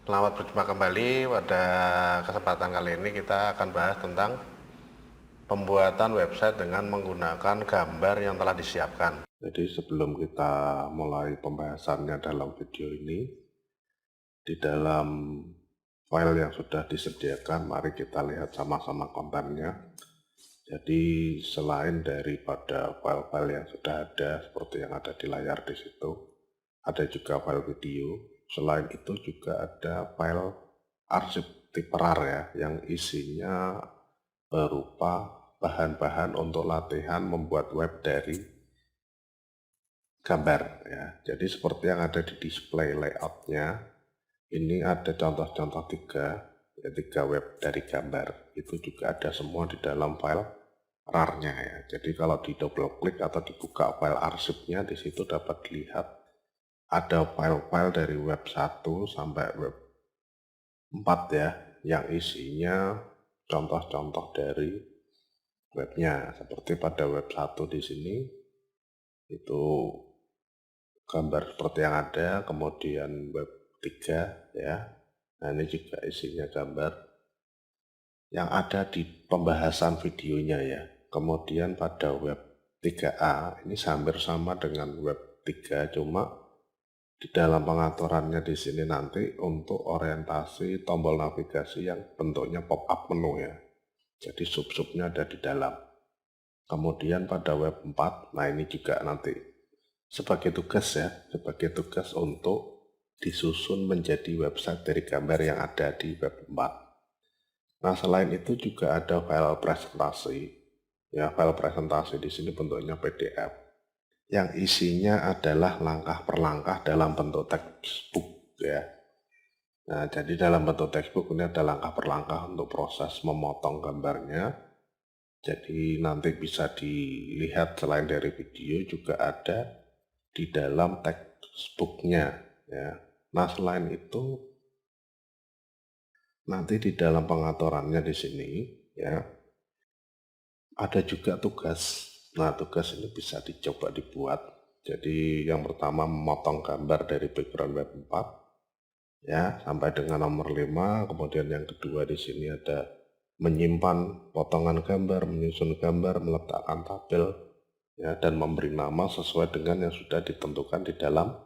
Selamat berjumpa kembali. Pada kesempatan kali ini kita akan bahas tentang pembuatan website dengan menggunakan gambar yang telah disiapkan. Jadi sebelum kita mulai pembahasannya dalam video ini, di dalam file yang sudah disediakan, mari kita lihat sama-sama kontennya. Jadi selain daripada file-file yang sudah ada seperti yang ada di layar di situ, ada juga file video. Selain itu juga ada file arsip tipe RAR ya, yang isinya berupa bahan-bahan untuk latihan membuat web dari gambar ya. Jadi seperti yang ada di display layoutnya, ini ada contoh-contoh tiga web dari gambar. Itu juga ada semua di dalam file RAR-nya ya. Jadi kalau di double klik atau dibuka file arsipnya, di situ dapat dilihat ada file-file dari web 1 sampai web 4 ya, yang isinya contoh-contoh dari webnya. Seperti pada web 1 di sini, itu gambar seperti yang ada, kemudian web 3 ya. Nah ini juga isinya gambar yang ada di pembahasan videonya ya. Kemudian pada web 3A, ini hampir sama dengan web 3, cuma di dalam pengaturannya di sini nanti untuk orientasi tombol navigasi yang bentuknya pop-up menu ya. Jadi sub-subnya ada di dalam. Kemudian pada web 4, nah ini juga nanti sebagai tugas ya, sebagai tugas untuk disusun menjadi website dari gambar yang ada di web 4. Nah selain itu juga ada file presentasi. Ya, file presentasi di sini bentuknya PDF. Yang isinya adalah langkah per langkah dalam bentuk textbook ya. Nah, jadi dalam bentuk textbook ini ada langkah per langkah untuk proses memotong gambarnya. Jadi nanti bisa dilihat selain dari video juga ada di dalam textbooknya ya. Nah, selain itu nanti di dalam pengaturannya di sini ya ada juga tugas. Nah, tugas ini bisa dicoba dibuat. Jadi yang pertama memotong gambar dari background web 4 ya sampai dengan nomor 5. Kemudian yang kedua di sini ada menyimpan potongan gambar, menyusun gambar, meletakkan tabel ya dan memberi nama sesuai dengan yang sudah ditentukan di dalam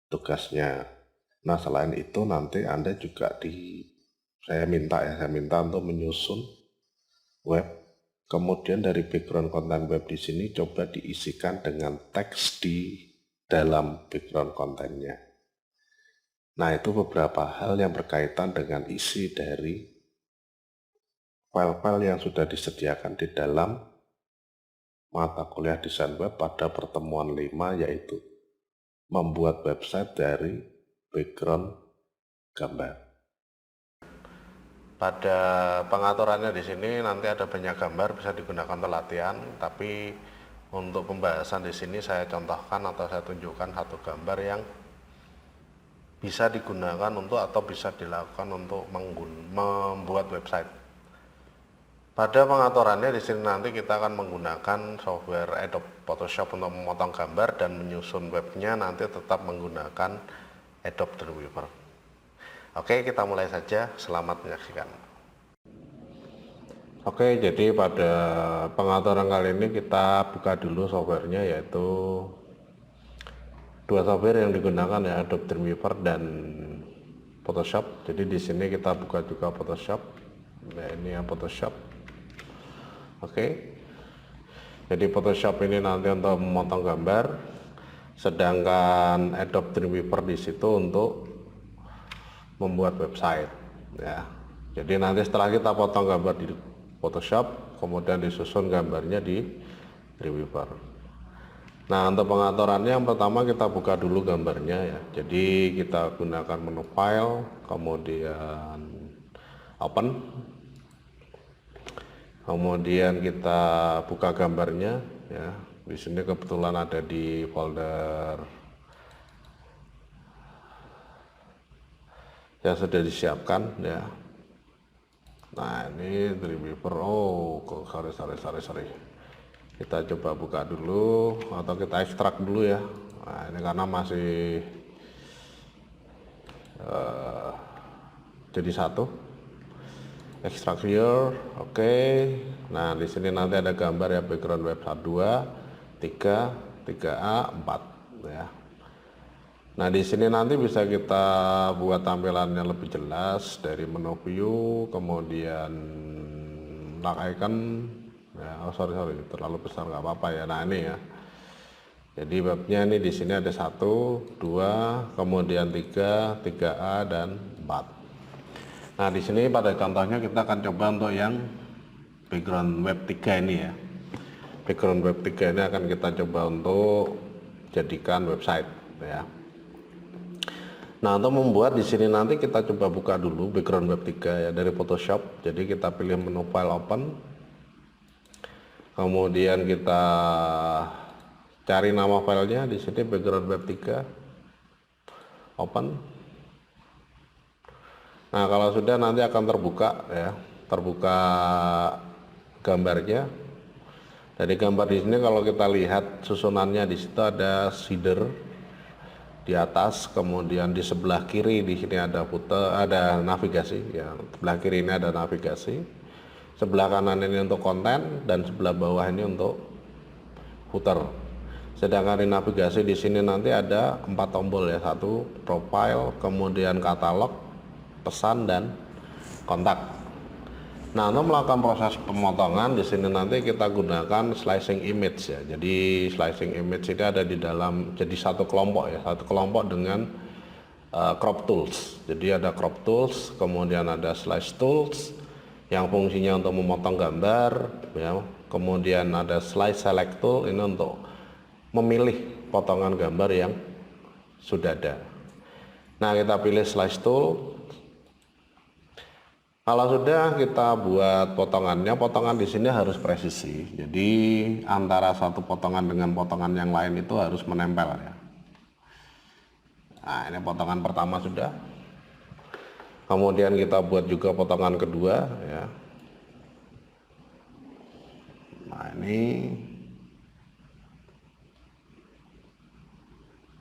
tugasnya. Nah, selain itu nanti Anda juga saya minta untuk menyusun web. Kemudian dari background konten web di sini coba diisikan dengan teks di dalam background kontennya. Nah, itu beberapa hal yang berkaitan dengan isi dari file-file yang sudah disediakan di dalam mata kuliah desain web pada pertemuan 5, yaitu membuat website dari background gambar. Pada pengaturannya di sini nanti ada banyak gambar bisa digunakan untuk latihan, tapi untuk pembahasan di sini saya contohkan atau saya tunjukkan satu gambar yang bisa digunakan untuk atau bisa dilakukan untuk membuat website. Pada pengaturannya di sini nanti kita akan menggunakan software Adobe Photoshop untuk memotong gambar dan menyusun webnya nanti tetap menggunakan Adobe Dreamweaver. Oke, kita mulai saja. Selamat menyaksikan. Oke, jadi pada pengaturan kali ini kita buka dulu softwarenya, yaitu dua software yang digunakan ya, Adobe Dreamweaver dan Photoshop. Jadi di sini kita buka juga Photoshop. Nah, ini ya Photoshop. Oke. Jadi Photoshop ini nanti untuk memotong gambar, sedangkan Adobe Dreamweaver di situ untuk membuat website ya. Jadi nanti setelah kita potong gambar di Photoshop, kemudian disusun gambarnya di Dreamweaver. Nah, untuk pengaturannya yang pertama kita buka dulu gambarnya ya. Jadi kita gunakan menu file, kemudian open, kemudian kita buka gambarnya ya. Di sini kebetulan ada di folder yang sudah disiapkan ya. Nah, ini Dreamweaver. Oh, sorry. Kita coba buka dulu atau kita ekstrak dulu ya. Nah, ini karena masih jadi satu. Extract here, oke. Nah di sini nanti ada gambar ya, background web 2, 3, 3A, 4 ya. Nah di sini nanti bisa kita buat tampilannya lebih jelas dari menu view, kemudian lock icon ya. Oh sorry terlalu besar, nggak apa-apa ya. Nah ini ya, jadi webnya ini di sini ada 1, 2, kemudian 3, 3A dan 4. Nah di sini pada contohnya kita akan coba untuk yang background web 3 ini ya. Background web 3 ini akan kita coba untuk jadikan website ya. Nah untuk membuat di sini nanti kita coba buka dulu background web 3 ya dari Photoshop. Jadi kita pilih menu file open, kemudian kita cari nama filenya di sini background web 3 open. Nah kalau sudah nanti akan terbuka ya, terbuka gambarnya. Dari gambar di sini kalau kita lihat susunannya di situ ada shader di atas, kemudian di sebelah kiri di sini ada footer, ada navigasi ya. Sebelah kiri ini ada navigasi, sebelah kanan ini untuk konten, dan sebelah bawah ini untuk footer. Sedangkan di navigasi di sini nanti ada 4 tombol ya, 1 profile, kemudian katalog, pesan, dan kontak. Nah untuk melakukan proses pemotongan di sini nanti kita gunakan slicing image ya. Jadi slicing image ini ada di dalam, jadi satu kelompok ya, satu kelompok dengan crop tools. Jadi ada crop tools, kemudian ada slice tools yang fungsinya untuk memotong gambar ya. Kemudian ada slice select tool, ini untuk memilih potongan gambar yang sudah ada. Nah kita pilih slice tool. Kalau sudah kita buat potongannya, potongan di sini harus presisi. Jadi antara satu potongan dengan potongan yang lain itu harus menempel ya. Nah ini potongan pertama sudah. Kemudian kita buat juga potongan kedua ya. Nah ini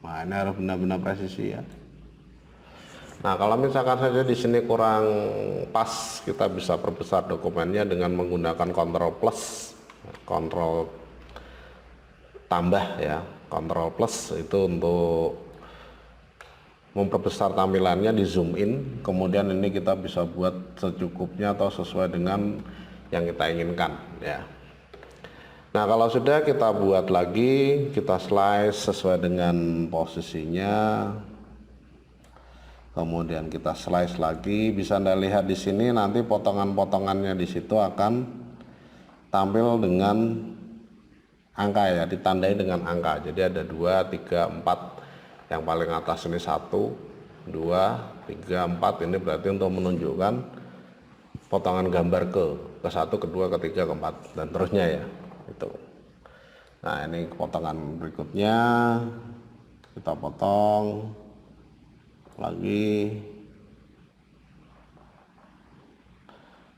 harus benar-benar presisi ya. Nah kalau misalkan saja di sini kurang pas, kita bisa perbesar dokumennya dengan menggunakan Ctrl plus, Ctrl tambah ya, Ctrl plus itu untuk memperbesar tampilannya, di zoom in. Kemudian ini kita bisa buat secukupnya atau sesuai dengan yang kita inginkan ya. Nah kalau sudah kita buat lagi, kita slice sesuai dengan posisinya. Kemudian kita slice lagi, bisa Anda lihat di sini nanti potongan-potongannya di situ akan tampil dengan angka ya, ditandai dengan angka. Jadi ada 2, 3, 4, yang paling atas ini 1, 2, 3, 4, ini berarti untuk menunjukkan potongan gambar ke 1, ke 2, ke 3, ke 4 dan terusnya ya. Itu. Nah ini potongan berikutnya, kita potong lagi,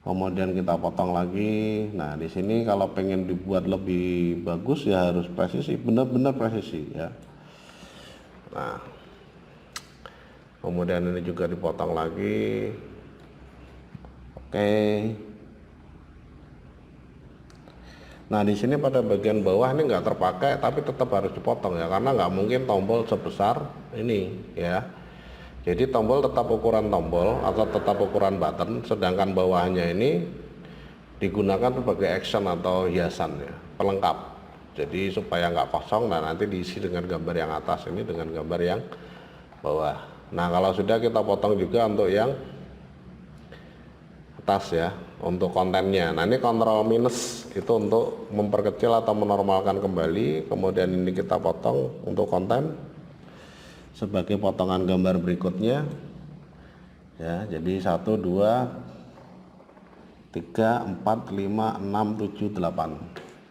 kemudian kita potong lagi. Nah di sini kalau pengen dibuat lebih bagus ya harus presisi, benar-benar presisi ya. Nah kemudian ini juga dipotong lagi. Oke. Nah di sini pada bagian bawah ini nggak terpakai, tapi tetap harus dipotong ya, karena nggak mungkin tombol sebesar ini ya. Jadi tombol tetap ukuran tombol atau tetap ukuran button, sedangkan bawahnya ini digunakan sebagai action atau hiasan ya, pelengkap. Jadi supaya nggak kosong, dan nanti diisi dengan gambar yang atas ini dengan gambar yang bawah. Nah kalau sudah kita potong juga untuk yang atas ya, untuk kontennya. Nah ini Ctrl minus itu untuk memperkecil atau menormalkan kembali. Kemudian ini kita potong untuk konten sebagai potongan gambar berikutnya ya. Jadi 1, 2, 3, 4, 5, 6, 7, 8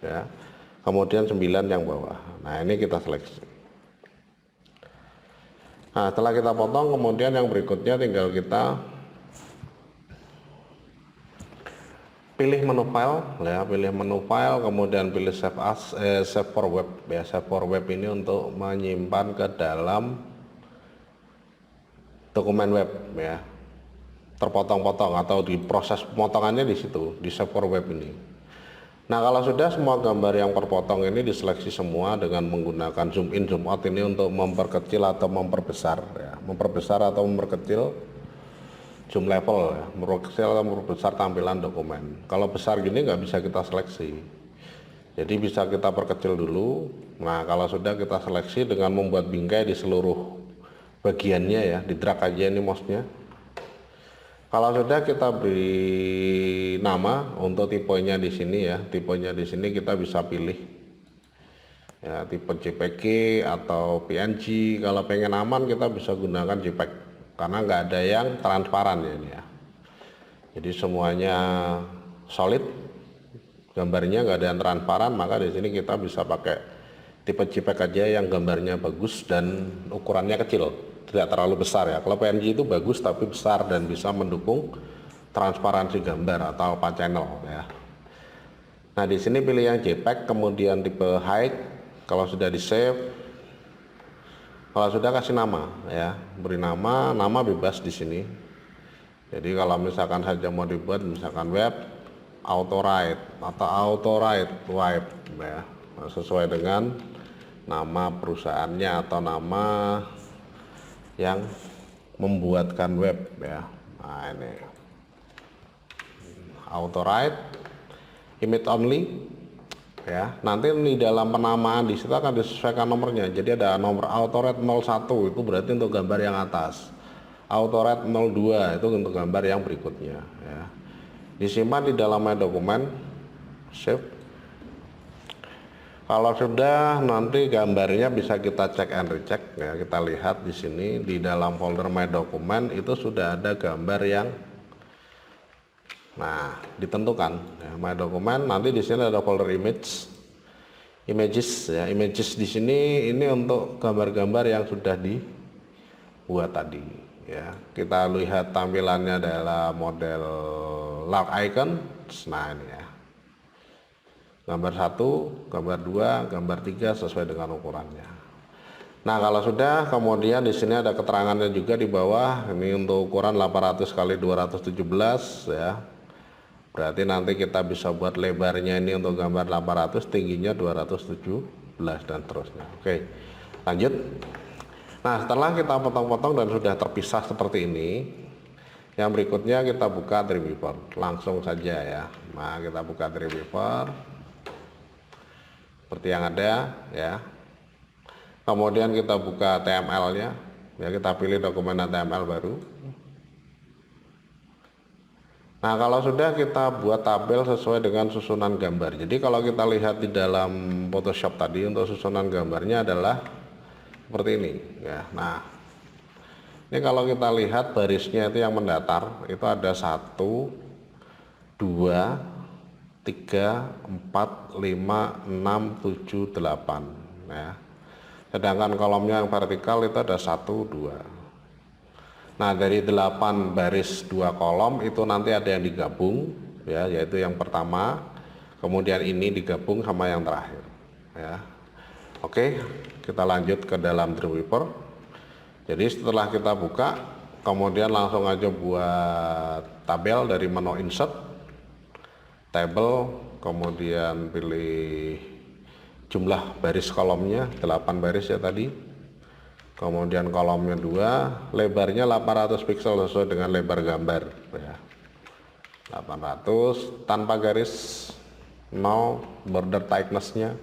ya. Kemudian 9 yang bawah. Nah ini kita seleksi. Nah setelah kita potong, kemudian yang berikutnya tinggal kita pilih menu file ya, pilih menu file, kemudian pilih save as, save for web ya. Save for web ini untuk menyimpan ke dalam dokumen web ya. terpotong-potong atau di proses pemotongannya di situ, di server web ini. Nah, kalau sudah semua gambar yang terpotong ini diseleksi semua dengan menggunakan zoom in zoom out ini untuk memperkecil atau memperbesar ya, memperbesar atau memperkecil zoom level ya, memperkecil atau memperbesar tampilan dokumen. Kalau besar gini nggak bisa kita seleksi, jadi bisa kita perkecil dulu. Nah, kalau sudah kita seleksi dengan membuat bingkai di seluruh bagiannya ya, di drag aja ini mouse-nya. Kalau sudah kita beri nama untuk tipenya di sini ya, tipenya di sini kita bisa pilih ya, tipe JPG atau PNG. Kalau pengen aman kita bisa gunakan JPEG karena nggak ada yang transparan ya ini ya. Jadi semuanya solid, gambarnya nggak ada yang transparan, maka di sini kita bisa pakai tipe JPEG aja yang gambarnya bagus dan ukurannya kecil, tidak terlalu besar ya. Kalau PNG itu bagus tapi besar dan bisa mendukung transparansi gambar atau alpha channel ya. Nah, di sini pilih yang JPEG, kemudian tipe height. Kalau sudah di save, kalau sudah kasih nama ya, beri nama bebas di sini. Jadi kalau misalkan saja mau dibuat misalkan web auto write atau auto write web ya, sesuai dengan nama perusahaannya atau nama yang membuatkan web ya. Nah, ini auto write image only ya. Nanti di dalam penamaan di situ akan disesuaikan nomornya. Jadi ada nomor auto write 01 itu berarti untuk gambar yang atas, auto write 02 itu untuk gambar yang berikutnya ya. Disimpan di dalam dokumen, save. Kalau sudah, nanti gambarnya bisa kita cek and recheck ya. Kita lihat di sini di dalam folder my document itu sudah ada gambar yang ditentukan ya, my document. Nanti di sini ada folder images ya. Images di sini ini untuk gambar-gambar yang sudah dibuat tadi ya. Kita lihat tampilannya adalah model lark icon. Nah, ini ya. Gambar 1, gambar 2, gambar 3 sesuai dengan ukurannya. Nah, kalau sudah, kemudian di sini ada keterangannya juga di bawah. Ini untuk ukuran 800 x 217 ya. Berarti nanti kita bisa buat lebarnya ini untuk gambar 800, tingginya 217 dan terusnya. Oke, lanjut. Nah, setelah kita potong-potong dan sudah terpisah seperti ini, yang berikutnya kita buka Dreamweaver langsung saja ya. Nah, kita buka Dreamweaver seperti yang ada ya. Kemudian kita buka TML nya ya, kita pilih dokumen HTML baru. Nah, kalau sudah, kita buat tabel sesuai dengan susunan gambar. Jadi kalau kita lihat di dalam Photoshop tadi, untuk susunan gambarnya adalah seperti ini ya. Nah, ini kalau kita lihat barisnya itu yang mendatar itu ada 1, 2, 3, 4, 5, 6, 7, 8 ya. Sedangkan kolomnya yang vertikal itu ada 1, 2. Nah, dari 8 baris 2 kolom itu nanti ada yang digabung ya, yaitu yang pertama, kemudian ini digabung sama yang terakhir ya. Oke, kita lanjut ke dalam Dreamweaver. Jadi setelah kita buka, kemudian langsung aja buat tabel dari menu insert table, kemudian pilih jumlah baris kolomnya 8 baris ya tadi, kemudian kolomnya 2, lebarnya 800 pixel sesuai dengan lebar gambar ya. 800 tanpa garis, 0 border tightness-nya,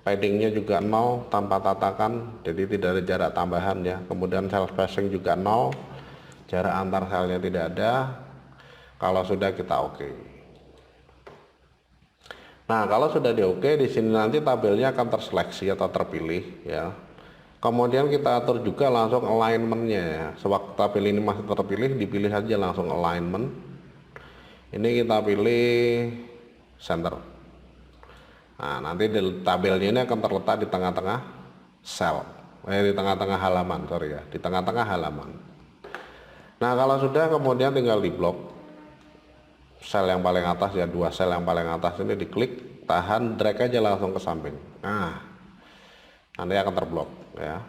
paddingnya juga 0 tanpa tatakan, jadi tidak ada jarak tambahan ya. Kemudian cell spacing juga 0, jarak antar selnya tidak ada. Kalau sudah, kita oke. Nah, kalau sudah di oke, di sini nanti tabelnya akan terseleksi atau terpilih ya. Kemudian kita atur juga langsung alignment-nya ya. Sewaktu tabel ini masih terpilih, dipilih aja langsung alignment. Ini kita pilih center. Nah, nanti tabelnya ini akan terletak di tengah-tengah sel, di tengah-tengah halaman, sorry ya, di tengah-tengah halaman. Nah, kalau sudah, kemudian tinggal di blok sel yang paling atas ya, 2 sel yang paling atas ini diklik, tahan, drag aja langsung ke samping. Nah, nanti akan terblok ya.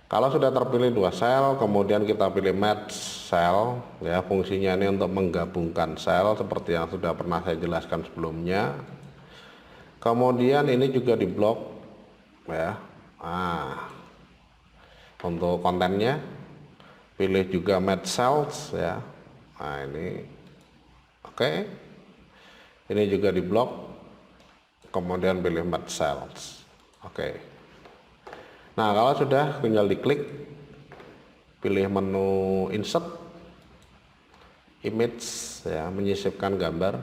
Kalau sudah terpilih 2 sel, kemudian kita pilih match cell, ya, fungsinya ini untuk menggabungkan sel seperti yang sudah pernah saya jelaskan sebelumnya. Kemudian ini juga di blok, ya. Nah, untuk kontennya pilih juga match cells, ya. Nah, ini oke. Ini juga di blok, kemudian pilih match cells. Oke. Nah, kalau sudah tinggal diklik, pilih menu insert image, ya, menyisipkan gambar.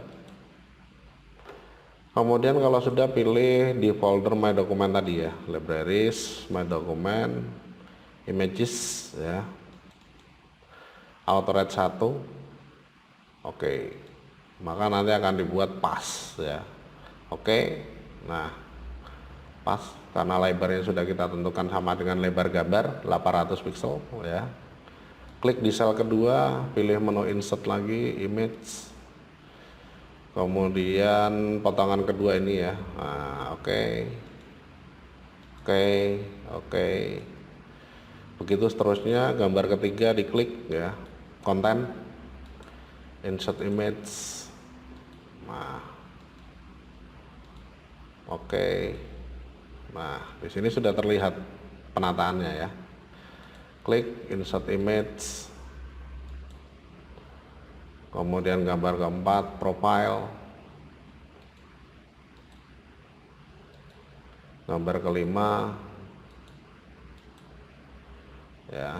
Kemudian kalau sudah pilih di folder my document tadi, ya, libraries, my document, images, ya, autorate 1. Oke, maka nanti akan dibuat pas, ya. Oke. Nah, pas karena lebarnya sudah kita tentukan sama dengan lebar gambar 800 pixel, ya. Klik di sel kedua, pilih menu insert lagi image, kemudian potongan kedua ini, ya. Nah, oke. Begitu seterusnya, gambar ketiga diklik, ya, konten, insert image. Nah, oke. Nah, di sini sudah terlihat penataannya, ya. Klik insert image, kemudian gambar keempat profile, gambar kelima, ya,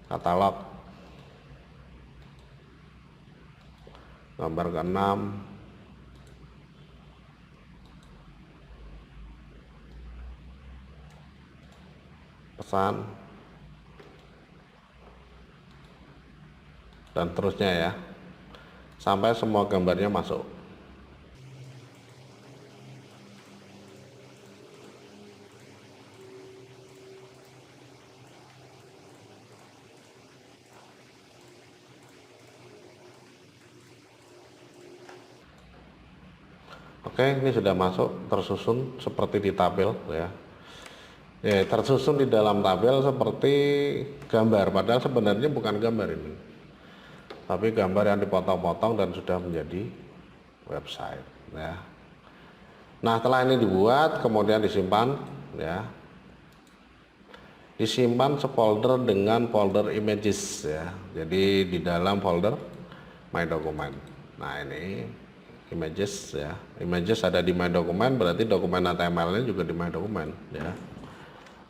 katalog, gambar keenam, pesan, dan terusnya, ya, sampai semua gambarnya masuk. Oke, ini sudah masuk, tersusun seperti di tabel, ya. Ya, tersusun di dalam tabel seperti gambar, padahal sebenarnya bukan gambar ini, tapi gambar yang dipotong-potong dan sudah menjadi website, ya. Nah, setelah ini dibuat, kemudian disimpan, ya. Disimpan sefolder dengan folder images, ya. Jadi di dalam folder my document. Nah, ini images, ya. Images ada di my document, berarti dokumen HTML-nya juga di my document, ya.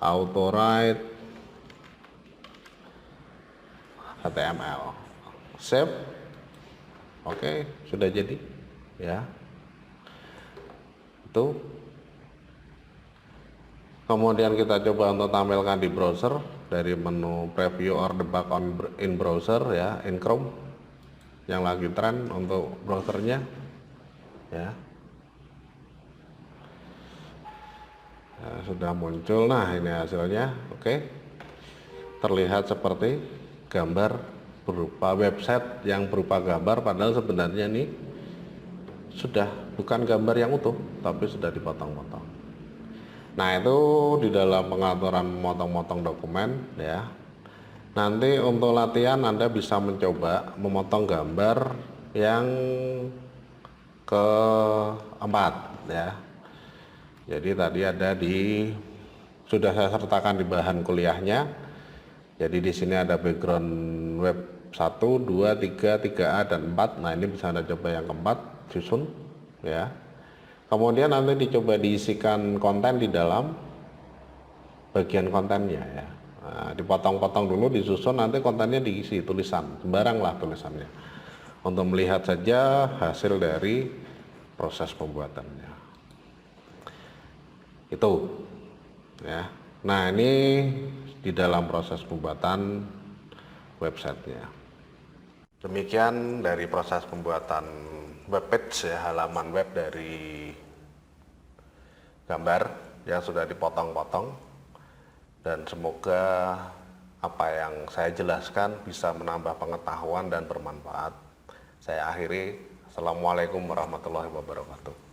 Autorite HTML, save. Oke, sudah jadi, ya. Itu. Kemudian kita coba untuk tampilkan di browser dari menu preview or debug in browser, ya, in Chrome yang lagi tren untuk browsernya, ya. Ya, sudah muncul. Nah, ini hasilnya. Oke, terlihat seperti gambar berupa website yang berupa gambar, padahal sebenarnya ini sudah bukan gambar yang utuh, tapi sudah dipotong-potong. Nah, itu di dalam pengaturan memotong-motong dokumen, ya. Nanti untuk latihan Anda bisa mencoba memotong gambar yang keempat, ya. Jadi tadi ada sudah saya sertakan di bahan kuliahnya. Jadi di sini ada background web 1, 2, 3, 3A dan 4. Nah, ini bisa Anda coba yang keempat, susun, ya. Kemudian nanti dicoba diisikan konten di dalam bagian kontennya, ya. Nah, dipotong-potong dulu, disusun, nanti kontennya diisi tulisan, sembarang lah tulisannya. Untuk melihat saja hasil dari proses pembuatannya. Itu, ya. Nah, ini di dalam proses pembuatan websitenya. Demikian dari proses pembuatan webpage, ya, halaman web dari gambar yang sudah dipotong-potong, dan semoga apa yang saya jelaskan bisa menambah pengetahuan dan bermanfaat. Saya akhiri. Assalamualaikum warahmatullahi wabarakatuh.